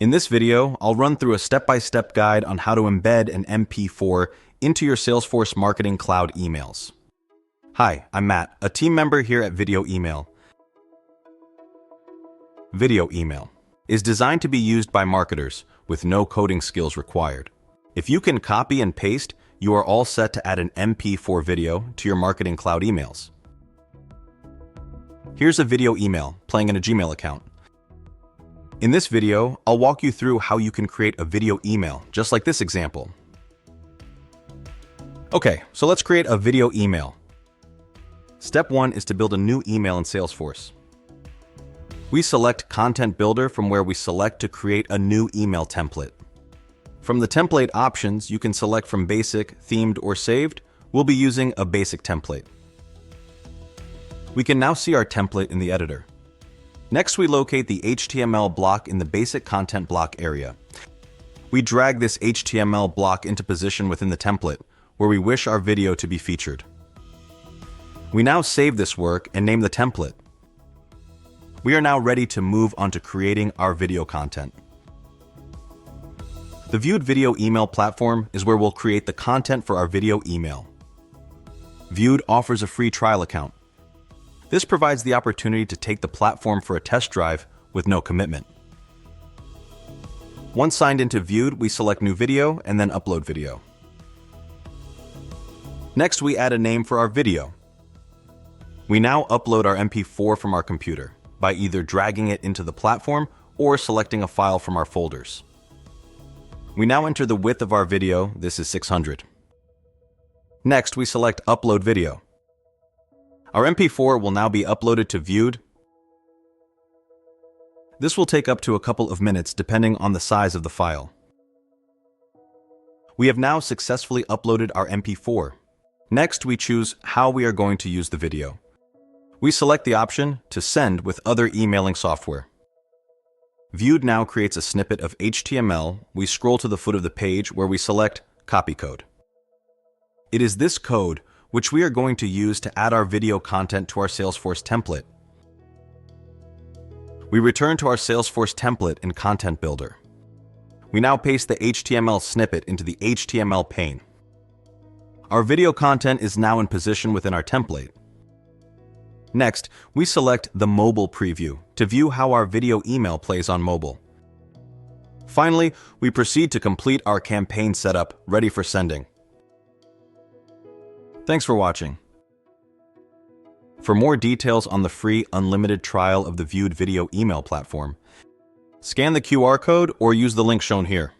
In this video, I'll run through a step-by-step guide on how to embed an MP4 into your Salesforce Marketing Cloud emails. Hi, I'm Matt, a team member here at Video Email. Video Email is designed to be used by marketers with no coding skills required. If you can copy and paste, you are all set to add an MP4 video to your Marketing Cloud emails. Here's a video email playing in a Gmail account. In this video, I'll walk you through how you can create a video email, just like this example. Okay, so let's create a video email. Step 1 is to build a new email in Salesforce. We select Content Builder from where we select to create a new email template. From the template options, you can select from Basic, Themed, or Saved. We'll be using a basic template. We can now see our template in the editor. Next, we locate the HTML block in the basic content block area. We drag this HTML block into position within the template, where we wish our video to be featured. We now save this work and name the template. We are now ready to move on to creating our video content. The Viewed Video Email platform is where we'll create the content for our video email. Viewed offers a free trial account. This provides the opportunity to take the platform for a test drive with no commitment. Once signed into Viewed, we select New Video and then Upload Video. Next, we add a name for our video. We now upload our MP4 from our computer by either dragging it into the platform or selecting a file from our folders. We now enter the width of our video. This is 600. Next, we select Upload Video. Our MP4 will now be uploaded to Viewed. This will take up to a couple of minutes depending on the size of the file. We have now successfully uploaded our MP4. Next, we choose how we are going to use the video. We select the option to send with other emailing software. Viewed now creates a snippet of HTML. We scroll to the foot of the page where we select Copy Code. It is this code which we are going to use to add our video content to our Salesforce template. We return to our Salesforce template in Content Builder. We now paste the HTML snippet into the HTML pane. Our video content is now in position within our template. Next, we select the mobile preview to view how our video email plays on mobile. Finally, we proceed to complete our campaign setup ready for sending. Thanks for watching. For more details on the free unlimited trial of the Viewed Video Email platform, scan the QR code or use the link shown here.